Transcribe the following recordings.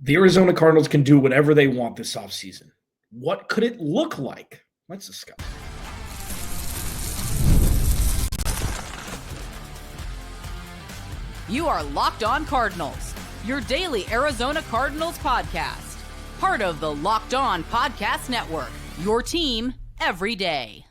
The Arizona Cardinals can do whatever they want this offseason. What could it look like? Let's discuss. You are Locked On Cardinals, your daily Arizona Cardinals podcast. Part of the Locked On Podcast Network, your team every day.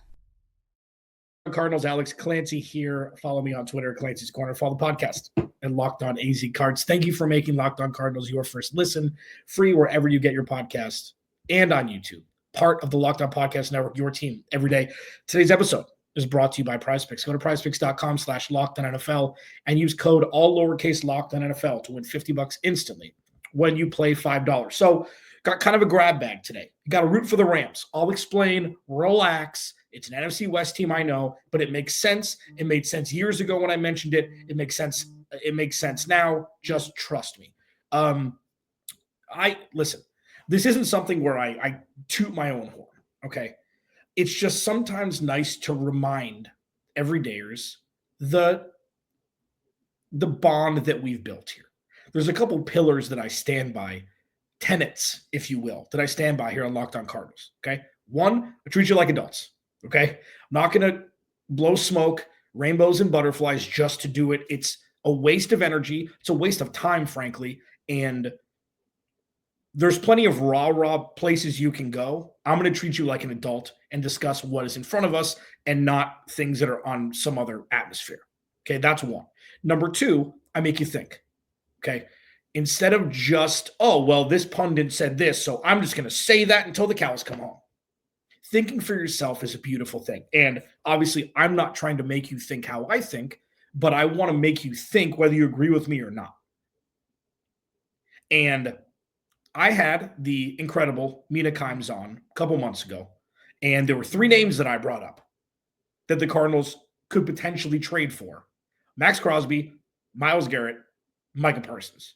Cardinals, Alex Clancy here. Follow me on Twitter, Clancy's Corner. Follow the podcast and Locked On AZ Cards. Thank you for making Locked On Cardinals your first listen, free wherever you get your podcast and on YouTube. Part of the Locked On Podcast Network, your team every day. Today's episode is brought to you by PrizePicks. Go to prizepicks.com/LockedOnNFL and use code all lowercase LockedOnNFL to win $50 instantly when you play $5. So got kind of a grab bag today. You got to root for the Rams. I'll explain. Relax. It's an NFC West team, I know, but it makes sense. It made sense years ago when I mentioned it. It makes sense. It makes sense now. Just trust me. Listen. This isn't something where I toot my own horn. Okay, it's just sometimes nice to remind everydayers the bond that we've built here. There's a couple pillars that I stand by, tenets, if you will, that I stand by here on Locked On Cardinals. Okay, one, I treat you like adults. Okay, I'm not going to blow smoke, rainbows and butterflies just to do it. It's a waste of energy. It's a waste of time, frankly. And there's plenty of raw places you can go. I'm going to treat you like an adult and discuss what is in front of us and not things that are on some other atmosphere. Okay, that's one. Number two, I make you think. Okay, instead of just, oh, well, this pundit said this, so I'm just going to say that until the cows come home. Thinking for yourself is a beautiful thing. And obviously, I'm not trying to make you think how I think, but I want to make you think whether you agree with me or not. And I had the incredible Mina Kimes on a couple months ago, and there were three names that I brought up that the Cardinals could potentially trade for. Maxx Crosby, Myles Garrett, Micah Parsons.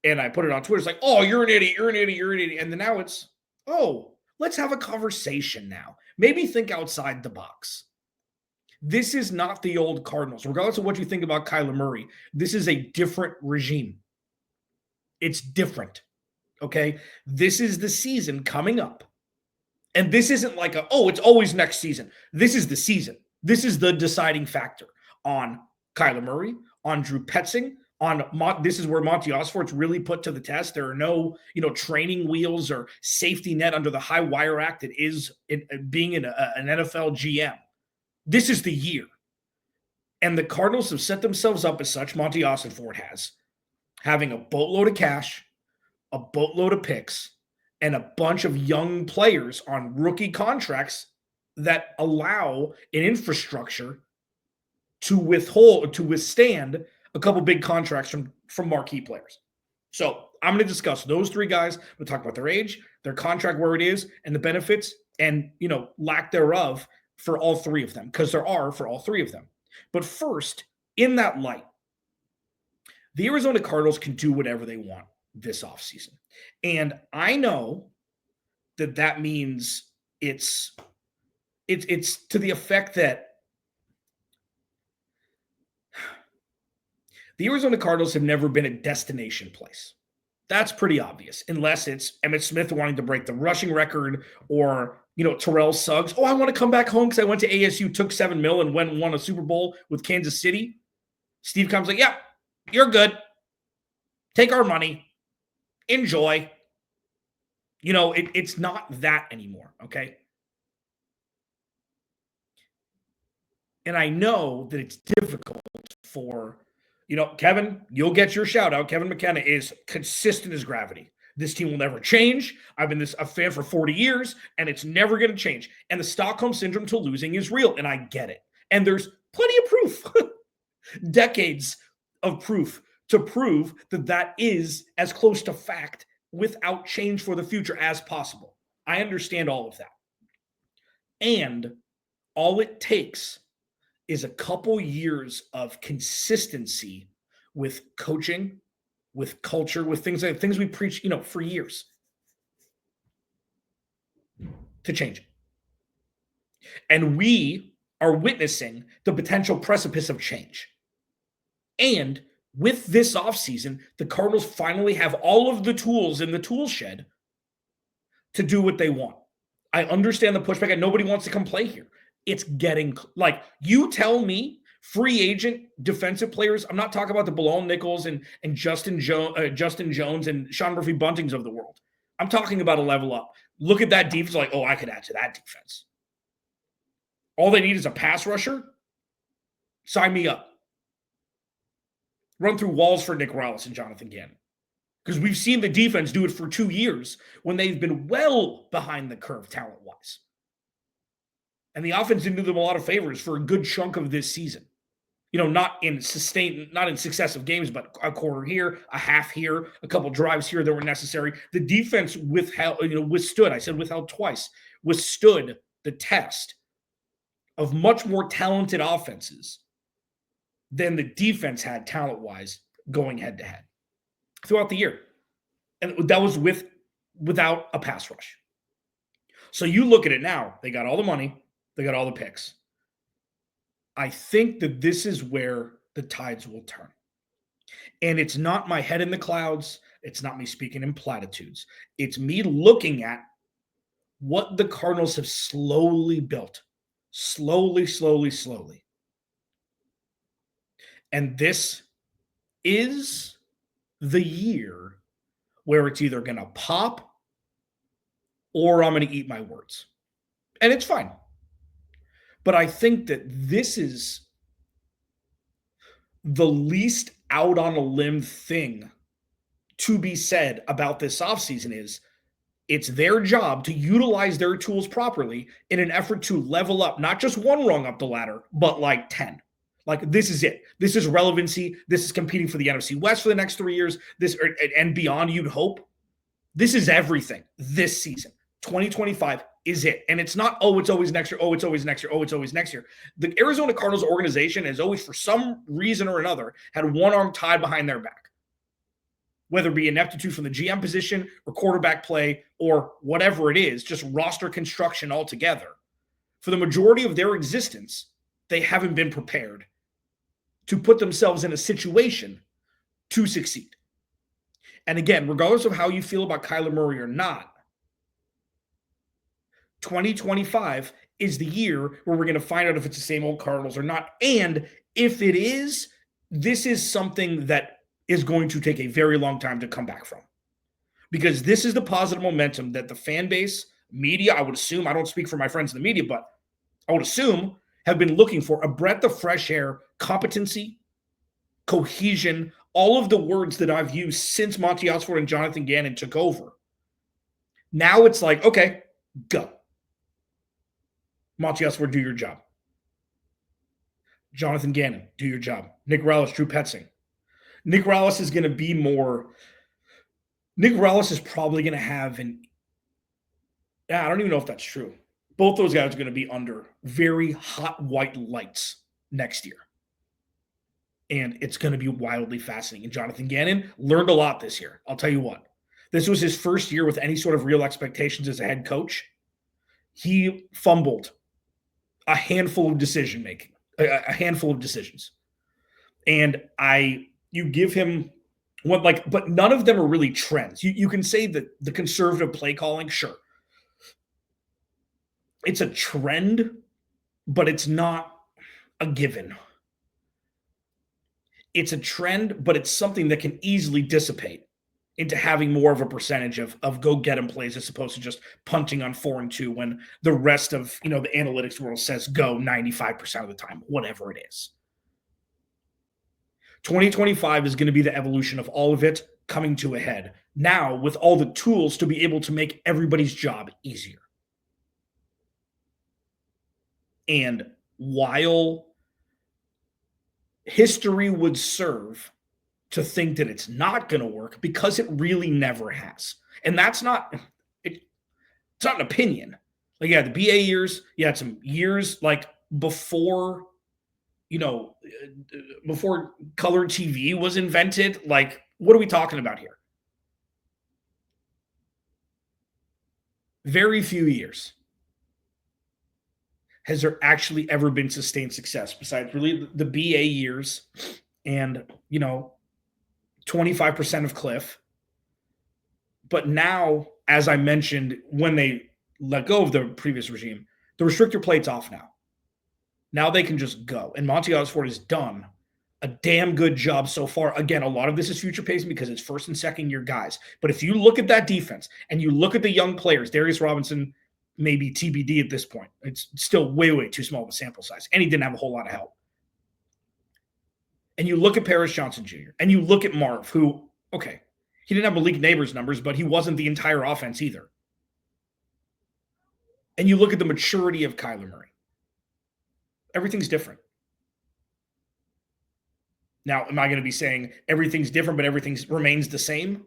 And I put it on Twitter. It's like, oh, you're an idiot, you're an idiot, you're an idiot. And then now it's, oh, let's have a conversation now. Maybe think outside the box. This is not the old Cardinals. Regardless of what you think about Kyler Murray, this is a different regime. It's different. Okay, this is the season coming up. And this isn't like it's always next season. This is the season. This is the deciding factor on Kyler Murray, on Drew Petzing, this is where Monty Osfort's really put to the test. There are no, training wheels or safety net under the high wire act that is being an NFL GM. This is the year. And the Cardinals have set themselves up as such, Monty Osfort has, having a boatload of cash, a boatload of picks, and a bunch of young players on rookie contracts that allow an infrastructure to withstand a couple big contracts from marquee players. So I'm going to discuss those three guys. I'm going to talk about their age, their contract, where it is, and the benefits and, lack thereof for all three of them, because there are for all three of them. But first, in that light, the Arizona Cardinals can do whatever they want this offseason. And I know that means it's to the effect that the Arizona Cardinals have never been a destination place. That's pretty obvious, unless it's Emmitt Smith wanting to break the rushing record or, Terrell Suggs. Oh, I want to come back home because I went to ASU, took $7 million and went and won a Super Bowl with Kansas City. Steve comes like, yeah, you're good. Take our money. Enjoy. It's not that anymore, okay? And I know that it's difficult for, Kevin, you'll get your shout out. Kevin McKenna is consistent as gravity. This team will never change. I've been a fan for 40 years, and it's never going to change. And the Stockholm Syndrome to losing is real, and I get it. And there's plenty of proof, decades of proof to prove that is as close to fact without change for the future as possible. I understand all of that. And all it takes is a couple years of consistency with coaching, with culture, with things we preach, for years to change it. And we are witnessing the potential precipice of change. And With this offseason, the Cardinals finally have all of the tools in the tool shed to do what they want. I understand the pushback, and nobody wants to come play here. It's getting like, you tell me free agent defensive players. I'm not talking about the Bilal Nichols and Justin Jones and Sean Murphy Buntings of the world. I'm talking about a level up. Look at that defense like, oh, I could add to that defense. All they need is a pass rusher. Sign me up. Run through walls for Nick Rallis and Jonathan Gannon. Because we've seen the defense do it for 2 years when they've been well behind the curve talent-wise. And the offense didn't do them a lot of favors for a good chunk of this season. Not in successive games, but a quarter here, a half here, a couple drives here that were necessary. The defense withstood. I said withheld twice. Withstood the test of much more talented offenses than the defense had talent-wise going head-to-head throughout the year. And that was without a pass rush. So you look at it now, they got all the money, they got all the picks. I think that this is where the tides will turn. And it's not my head in the clouds. It's not me speaking in platitudes. It's me looking at what the Cardinals have slowly built. Slowly. And this is the year where it's either going to pop or I'm going to eat my words. And it's fine. But I think that this is the least out on a limb thing to be said about this offseason is it's their job to utilize their tools properly in an effort to level up, not just one rung up the ladder, but like 10. Like, this is it. This is relevancy. This is competing for the NFC West for the next 3 years. And beyond, you'd hope. This is everything this season. 2025 is it. And it's not, oh, it's always next year. Oh, it's always next year. Oh, it's always next year. The Arizona Cardinals organization has always, for some reason or another, had one arm tied behind their back. Whether it be ineptitude from the GM position or quarterback play or whatever it is, just roster construction altogether. For the majority of their existence, they haven't been prepared to put themselves in a situation to succeed. And again, regardless of how you feel about Kyler Murray or not, 2025 is the year where we're going to find out if it's the same old Cardinals or not. And if it is, this is something that is going to take a very long time to come back from. Because this is the positive momentum that the fan base, media, I would assume, I don't speak for my friends in the media, but I would assume have been looking for. A breath of fresh air, competency, cohesion, all of the words that I've used since Monty Osborne and Jonathan Gannon took over. Now it's like, okay, go. Monty Osborne, do your job. Jonathan Gannon, do your job. Nick Rallis, Drew Petzing. Nick Rallis is going to be more. Nick Rallis is probably going to have I don't even know if that's true. Both those guys are going to be under very hot white lights next year. And it's going to be wildly fascinating. And Jonathan Gannon learned a lot this year. I'll tell you what. This was his first year with any sort of real expectations as a head coach. He fumbled a handful of decision-making, a handful of decisions. And you give him one, but none of them are really trends. You can say that the conservative play calling, sure. It's a trend, but it's not a given. It's a trend, but it's something that can easily dissipate into having more of a percentage of go-get-em plays as opposed to just punting on 4 and 2 when the rest of the analytics world says go 95% of the time, whatever it is. 2025 is going to be the evolution of all of it coming to a head. Now, with all the tools to be able to make everybody's job easier. And while history would serve to think that it's not going to work, because it really never has. And that's not, it's not an opinion. Like, yeah, the BA years, you had some years like before, before color TV was invented. Like, what are we talking about here? Very few years has there actually ever been sustained success besides really the BA years and, 25% of Cliff. But now, as I mentioned, when they let go of the previous regime, the restrictor plate's off now. Now they can just go. And Monty Osford has done a damn good job so far. Again, a lot of this is future pacing because it's first and second year guys. But if you look at that defense and you look at the young players, Darius Robinson, maybe TBD at this point. It's still way, way too small of a sample size. And he didn't have a whole lot of help. And you look at Paris Johnson Jr. and you look at Marv, who, okay, he didn't have Malik Neighbors numbers, but he wasn't the entire offense either. And you look at the maturity of Kyler Murray. Everything's different. Now, am I going to be saying everything's different, but everything remains the same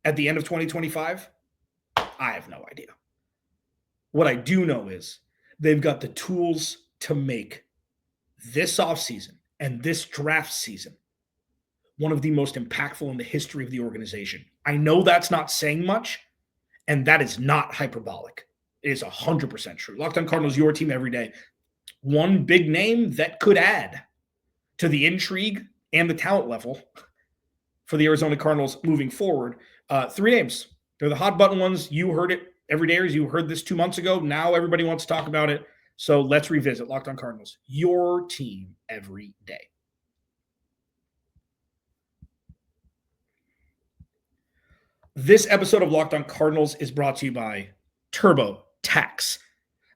at the end of 2025? I have no idea. What I do know is they've got the tools to make this offseason and this draft season one of the most impactful in the history of the organization. I know that's not saying much, and that is not hyperbolic. It is 100% true. Locked On Cardinals, your team every day. One big name that could add to the intrigue and the talent level for the Arizona Cardinals moving forward. 3 names. They're the hot button ones. You heard it every day. You heard this 2 months ago. Now everybody wants to talk about it. So let's revisit Locked On Cardinals, your team every day. This episode of Locked On Cardinals is brought to you by TurboTax.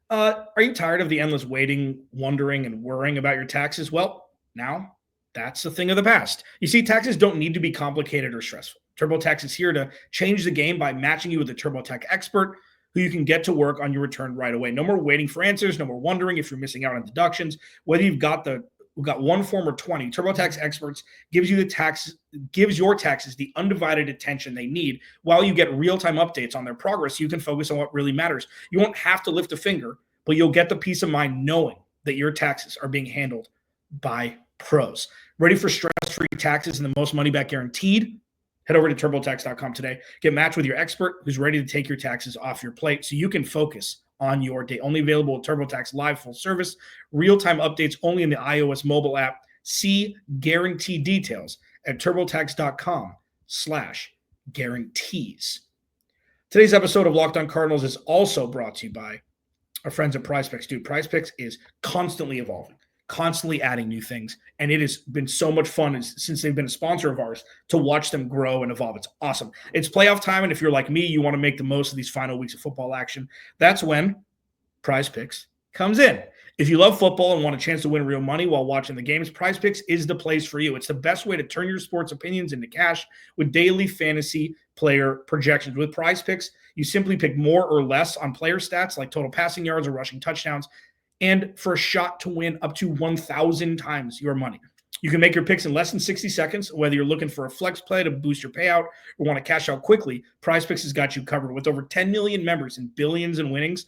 Are you tired of the endless waiting, wondering, and worrying about your taxes? Well, now that's a thing of the past. You see, taxes don't need to be complicated or stressful. TurboTax is here to change the game by matching you with a TurboTax expert who you can get to work on your return right away. No more waiting for answers. No more wondering if you're missing out on deductions. Whether you've got one form or 20, TurboTax experts gives your taxes the undivided attention they need while you get real-time updates on their progress so you can focus on what really matters. You won't have to lift a finger, but you'll get the peace of mind knowing that your taxes are being handled by pros. Ready for stress-free taxes and the most money back guaranteed? Head over to TurboTax.com today. Get matched with your expert who's ready to take your taxes off your plate so you can focus on your day. Only available at TurboTax Live full service. Real-time updates only in the iOS mobile app. See guarantee details at TurboTax.com/guarantees. Today's episode of Locked On Cardinals is also brought to you by our friends at PrizePicks. Dude, PrizePicks is constantly evolving, constantly adding new things, and it has been so much fun since they've been a sponsor of ours to watch them grow and evolve. It's awesome. It's playoff time, and if you're like me, you want to make the most of these final weeks of football action. That's when PrizePicks comes in. If you love football and want a chance to win real money while watching the games, PrizePicks is the place for you. It's the best way to turn your sports opinions into cash with daily fantasy player projections. With PrizePicks, you simply pick more or less on player stats like total passing yards or rushing touchdowns, and for a shot to win up to 1,000 times your money. You can make your picks in less than 60 seconds, whether you're looking for a flex play to boost your payout or want to cash out quickly. PrizePicks has got you covered. With over 10 million members and billions in winnings,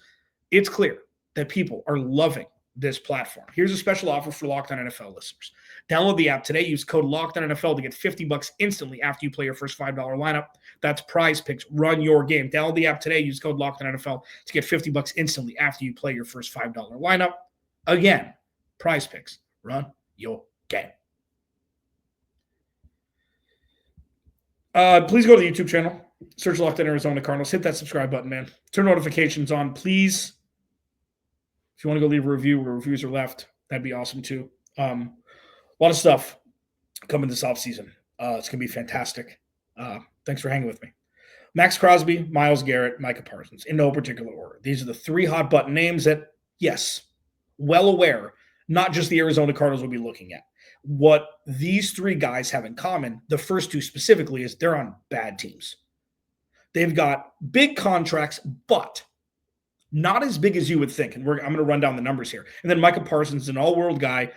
it's clear that people are loving this platform. Here's a special offer for Locked On NFL listeners. Download the app today. Use code Locked On NFL to get $50 instantly after you play your first $5 lineup. That's PrizePicks. Run your game. Download the app today. Use code Locked On NFL to get $50 instantly after you play your first $5 lineup. Again, PrizePicks. Run your game. Please go to the YouTube channel. Search Locked On Arizona Cardinals. Hit that subscribe button, man. Turn notifications on, please. If you want to go leave a review where reviews are left, that'd be awesome too. A lot of stuff coming this offseason. It's going to be fantastic. Thanks for hanging with me. Maxx Crosby, Myles Garrett, Micah Parsons, in no particular order. These are the 3 hot button names that, yes, well aware, not just the Arizona Cardinals will be looking at. What these 3 guys have in common, the first 2 specifically, is they're on bad teams. They've got big contracts, but not as big as you would think. And I'm going to run down the numbers here. And then Micah Parsons, an all-world guy.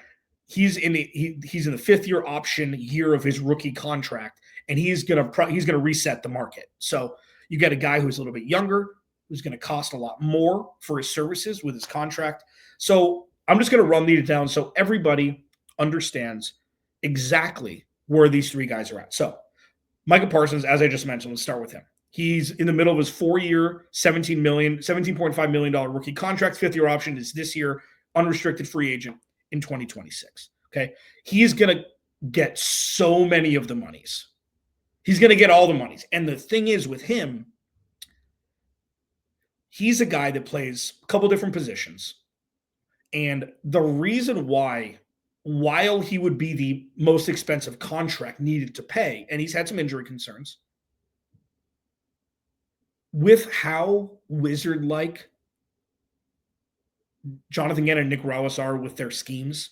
He's in the 5th-year option year of his rookie contract, and he's going to reset the market. So you get a guy who's a little bit younger, who's going to cost a lot more for his services with his contract. So I'm just going to run these down so everybody understands exactly where these 3 guys are at. So Micah Parsons, as I just mentioned, let's start with him. He's in the middle of his 4-year, $17.5 million rookie contract. 5th-year option is this year, unrestricted free agent in 2026. Okay. He's going to get so many of the monies He's going to get all the monies. And the thing is with him, he's a guy that plays a couple different positions. And the reason why, while he would be the most expensive contract needed to pay, and he's had some injury concerns, with how wizard-like Jonathan Gannon and Nick Rallis are with their schemes,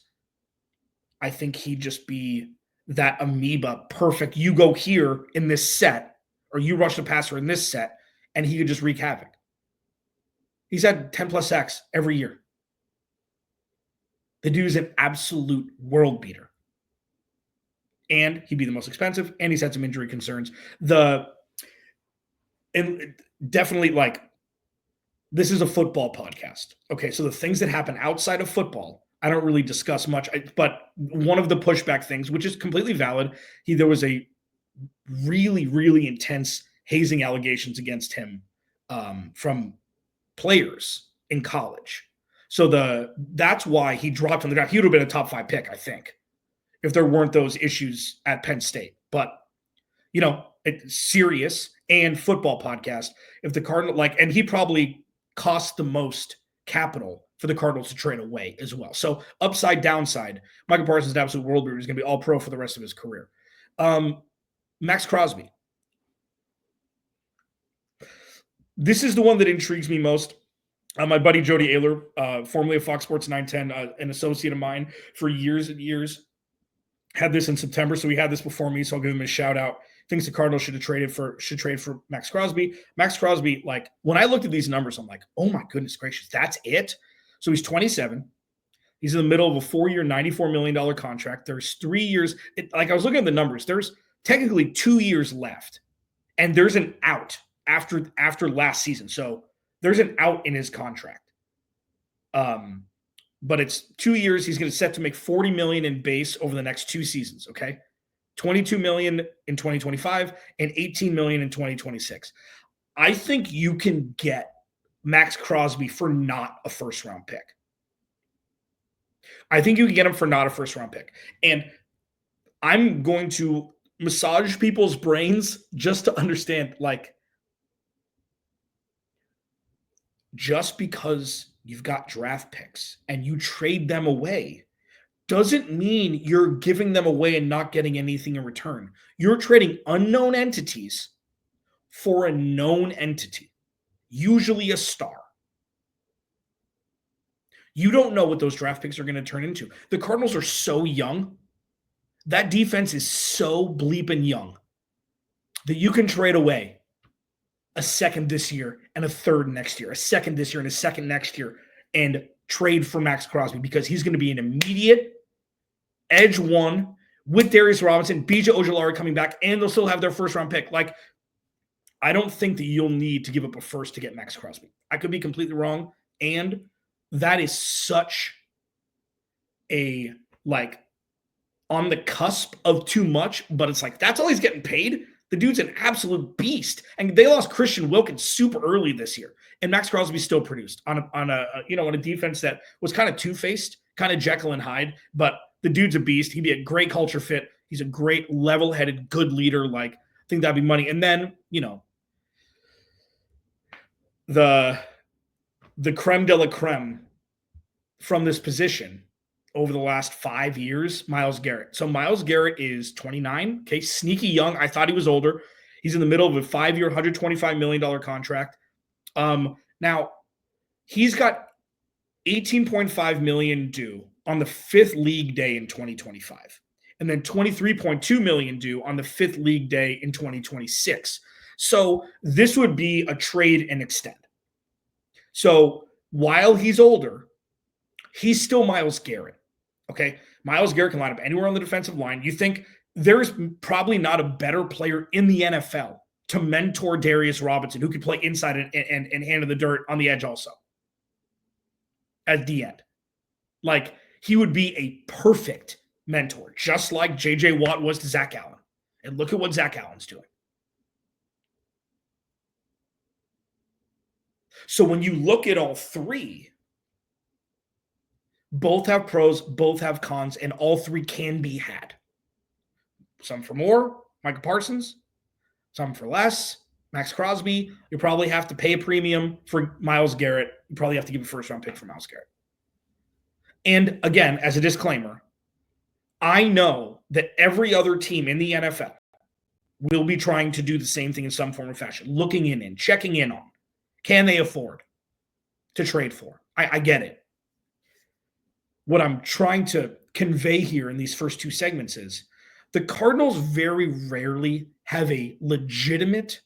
I think he'd just be that amoeba, perfect. You go here in this set, or you rush the passer in this set, and he could just wreak havoc. He's had 10-plus sacks every year. The dude's an absolute world beater. And he'd be the most expensive, and he's had some injury concerns. And definitely, like, this is a football podcast. Okay, so the things that happen outside of football, I don't really discuss much. But one of the pushback things, which is completely valid, there was a really, really intense hazing allegations against him from players in college. So that's why he dropped on the draft. He would have been a top 5 pick, I think, if there weren't those issues at Penn State. But, it's serious and football podcast. If the Cardinals, and he probably cost the most capital for the Cardinals to trade away as well. So upside, downside, Micah Parsons is an absolute world beater. He's going to be all pro for the rest of his career. Maxx Crosby. This is the one that intrigues me most. My buddy Jody Ayler, formerly of Fox Sports 910, an associate of mine for years and years, had this in September. So he had this before me, so I'll give him a shout out. Thinks the Cardinals should trade for Maxx Crosby. Maxx Crosby, when I looked at these numbers, I'm like, oh my goodness gracious, that's it? So he's 27. He's in the middle of a 4-year, $94 million contract. There's 3 years. I was looking at the numbers. There's technically 2 years left, and there's an out after last season. So there's an out in his contract. But it's 2 years. He's going to set to make $40 million in base over the next 2 seasons. Okay. $22 million in 2025 and $18 million in 2026. I think you can get Maxx Crosby for not a first-round pick. I think you can get him for not a first-round pick. And I'm going to massage people's brains just to understand, just because you've got draft picks and you trade them away doesn't mean you're giving them away and not getting anything in return. You're trading unknown entities for a known entity, usually a star. You don't know what those draft picks are going to turn into. The Cardinals are so young. That defense is so bleeping young that you can trade away a second this year and a third next year, a second this year and a second next year, and trade for Maxx Crosby because he's going to be an immediate edge one with Darius Robinson, BJ Ojulari coming back, and they'll still have their first-round pick. I don't think that you'll need to give up a first to get Maxx Crosby. I could be completely wrong, and that is such a, on the cusp of too much, but it's that's all he's getting paid. The dude's an absolute beast. And they lost Christian Wilkins super early this year. And Maxx Crosby still produced on a defense that was kind of two-faced, kind of Jekyll and Hyde, but the dude's a beast. He'd be a great culture fit. He's a great level-headed, good leader. I think that'd be money. And then, the creme de la creme from this position over the last 5 years, Myles Garrett. So Myles Garrett is 29, okay, sneaky young. I thought he was older. He's in the middle of a 5-year, $125 million contract. Now, he's got $18.5 million due on the 5th league day in 2025, and then $23.2 million due on the 5th league day in 2026. So this would be a trade and extend. So while he's older, he's still Myles Garrett. Okay, Myles Garrett can line up anywhere on the defensive line. You think there's probably not a better player in the NFL to mentor Darius Robinson, who could play inside and hand in the dirt on the edge also at the end. He would be a perfect mentor, just like J.J. Watt was to Zach Allen. And look at what Zach Allen's doing. So when you look at all three, both have pros, both have cons, and all three can be had. Some for more, Micah Parsons. some for less. Maxx Crosby, you probably have to pay a premium for Myles Garrett. You probably have to give a first-round pick for Myles Garrett. And again, as a disclaimer, I know that every other team in the NFL will be trying to do the same thing in some form or fashion, looking in and checking in on, can they afford to trade for? I get it. What I'm trying to convey here in these first two segments is the Cardinals very rarely have a legitimate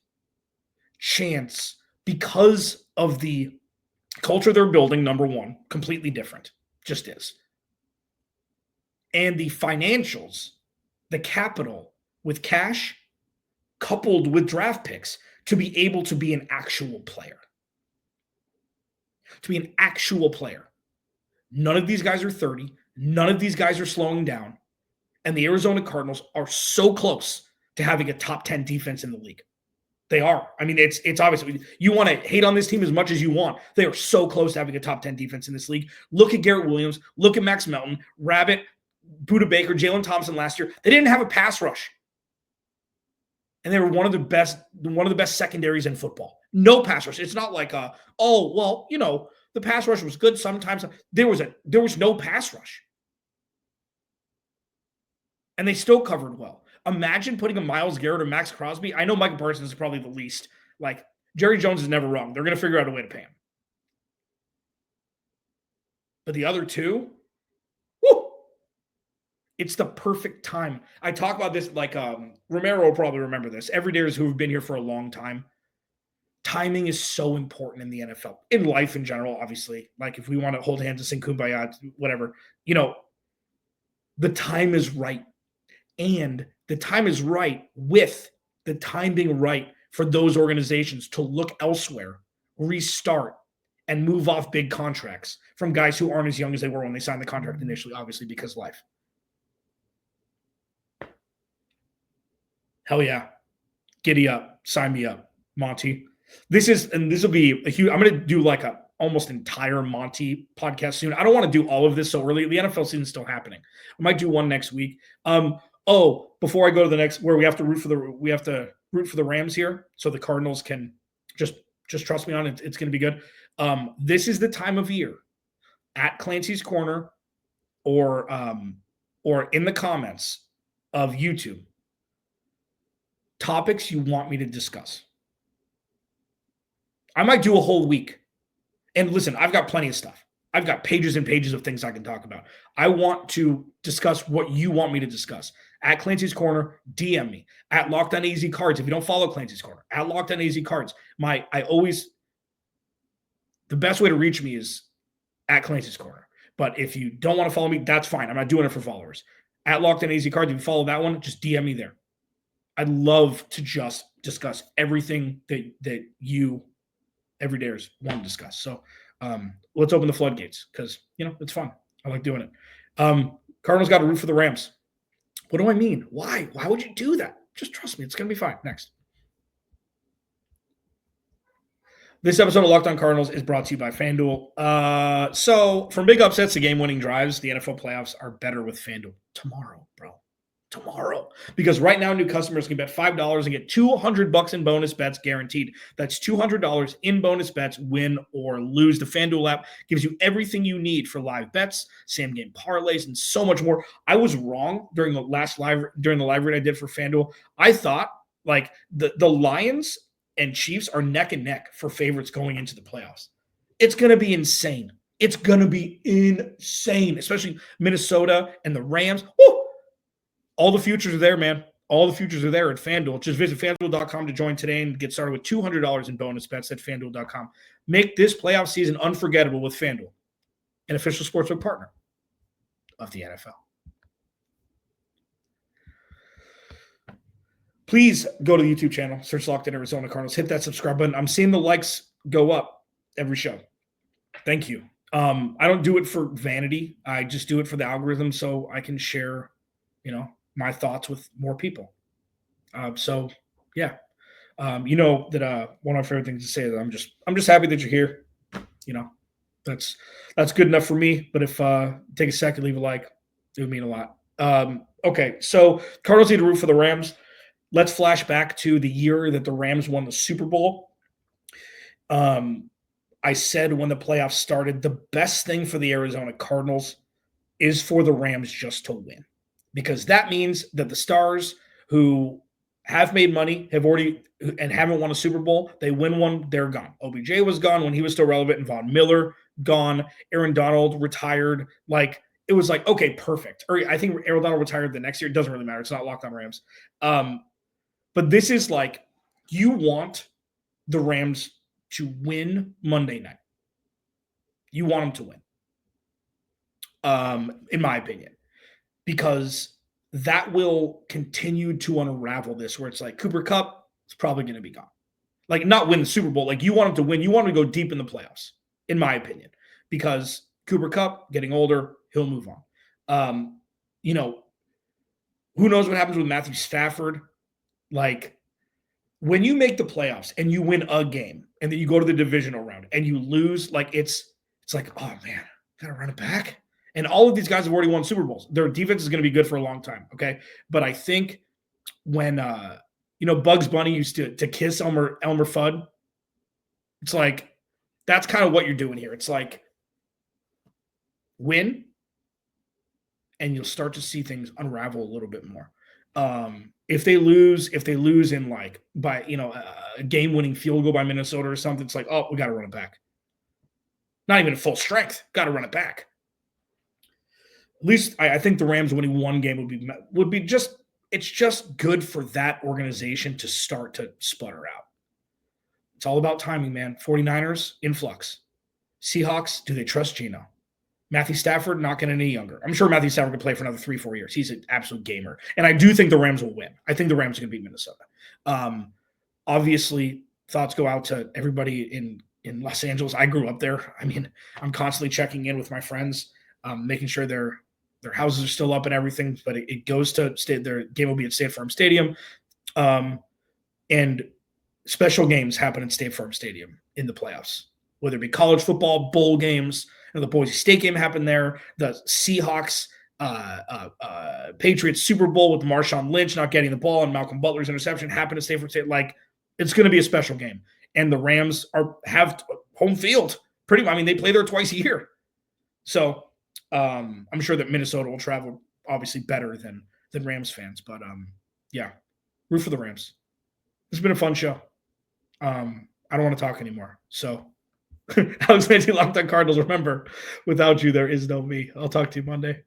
chance because of the culture they're building, number one, completely different, just is. And the financials, the capital with cash coupled with draft picks to be able to be an actual player. To be an actual player. None of these guys are 30. None of these guys are slowing down. And the Arizona Cardinals are so close to having a top 10 defense in the league. They are. I mean, it's obvious. You want to hate on this team as much as you want. They are so close to having a top 10 defense in this league. Look at Garrett Williams. Look at Max Melton, Rabbit, Budda Baker, Jalen Thompson last year. They didn't have a pass rush. And they were one of the best secondaries in football. No pass rush. It's not like the pass rush was good sometimes. There was no pass rush. And they still covered well. Imagine putting a Myles Garrett or Maxx Crosby. I know Micah Parsons is probably the least. Like, Jerry Jones is never wrong. They're going to figure out a way to pay him. But the other two, whoo, it's the perfect time. I talk about this like Romero will probably remember this. Everydayers who have been here for a long time. Timing is so important in the NFL. In life in general, obviously. Like if we want to hold hands and sing Kumbaya, whatever. The time is right. And the time is right with the time being right for those organizations to look elsewhere, restart, and move off big contracts from guys who aren't as young as they were when they signed the contract initially, obviously, because of life. Hell yeah. Giddy up. Sign me up, Monty. This will be a huge – I'm going to do like a almost entire Monty podcast soon. I don't want to do all of this so early. The NFL season's still happening. I might do one next week. Before I go to the next, where we have to root for the Rams here, so the Cardinals can just trust me on it. It's going to be good. This is the time of year at Clancy's Corner, or in the comments of YouTube, topics you want me to discuss. I might do a whole week. And listen, I've got plenty of stuff. I've got pages and pages of things I can talk about. I want to discuss what you want me to discuss. At Clancy's Corner, DM me. At Locked On AZ Cards, if you don't follow Clancy's Corner. At Locked On AZ Cards. The best way to reach me is at Clancy's Corner. But if you don't want to follow me, that's fine. I'm not doing it for followers. At Locked On AZ Cards, if you follow that one, just DM me there. I'd love to just discuss everything that you everydayers want to discuss. So let's open the floodgates because, it's fun. I like doing it. Cardinals got to root for the Rams. What do I mean? Why? Why would you do that? Just trust me. It's going to be fine. Next. This episode of Locked On Cardinals is brought to you by FanDuel. So from big upsets to game-winning drives, the NFL playoffs are better with FanDuel. Tomorrow, bro. Tomorrow. Because right now, new customers can bet $5 and get $200 in bonus bets guaranteed. That's $200 in bonus bets, win or lose. The FanDuel app gives you everything you need for live bets, same-game parlays, and so much more. I was wrong during the live read I did for FanDuel. I thought like the Lions and Chiefs are neck and neck for favorites going into the playoffs. It's going to be insane. It's going to be insane, especially Minnesota and the Rams. Woo! All the futures are there, man. All the futures are there at FanDuel. Just visit FanDuel.com to join today and get started with $200 in bonus bets at FanDuel.com. Make this playoff season unforgettable with FanDuel, an official sportsbook partner of the NFL. Please go to the YouTube channel, search Locked On Arizona Cardinals, hit that subscribe button. I'm seeing the likes go up every show. Thank you. I don't do it for vanity. I just do it for the algorithm so I can share, my thoughts with more people. Yeah. That one of my favorite things to say is I'm just happy that you're here. That's good enough for me. But if take a second, leave a like, it would mean a lot. Okay, so Cardinals need to root for the Rams. let's flash back to the year that the Rams won the Super Bowl. I said when the playoffs started, the best thing for the Arizona Cardinals is for the Rams just to win, because that means that the stars who have made money, have already and haven't won a Super Bowl, they win one, they're gone. OBJ was gone when he was still relevant, and Von Miller gone. Aaron Donald retired. Like, it was like, okay, perfect. Or I think Aaron Donald retired the next year. It doesn't really matter. It's not Locked On Rams. But this is like, you want the Rams to win Monday night. You want them to win, in my opinion, because that will continue to unravel this, where it's like Cooper Kupp is probably going to be gone. Like, not win the Super Bowl. Like, you want him to win. You want him to go deep in the playoffs, in my opinion, because Cooper Kupp getting older, he'll move on. Who knows what happens with Matthew Stafford? Like, when you make the playoffs and you win a game and then you go to the divisional round and you lose, like, it's like, oh man, gotta run it back. And all of these guys have already won Super Bowls. Their defense is going to be good for a long time. Okay. But I think when, Bugs Bunny used to kiss Elmer Fudd, it's like, that's kind of what you're doing here. It's like, win, and you'll start to see things unravel a little bit more. If they lose in like by, a game-winning field goal by Minnesota or something, it's like, oh, we got to run it back. Not even at full strength. Got to run it back. At least I think the Rams winning one game would be just, it's just good for that organization to start to sputter out. It's all about timing, man. 49ers, in flux. Seahawks, do they trust Geno? Matthew Stafford, not getting any younger. I'm sure Matthew Stafford can play for another 3-4 years. He's an absolute gamer. And I do think the Rams will win. I think the Rams are going to beat Minnesota. Obviously, thoughts go out to everybody in Los Angeles. I grew up there. I mean, I'm constantly checking in with my friends, making sure their houses are still up and everything. But it goes to their game will be at State Farm Stadium. And special games happen at State Farm Stadium in the playoffs, whether it be college football, bowl games. The Boise State game happened there. The Seahawks, Patriots Super Bowl with Marshawn Lynch not getting the ball and Malcolm Butler's interception happened at State Farm State. Like, it's going to be a special game. And the Rams have home field. They play there twice a year. So I'm sure that Minnesota will travel obviously better than Rams fans. But yeah, root for the Rams. It's been a fun show. I don't want to talk anymore. So Alex Clancy, Locked On Cardinals. Remember, without you, there is no me. I'll talk to you Monday.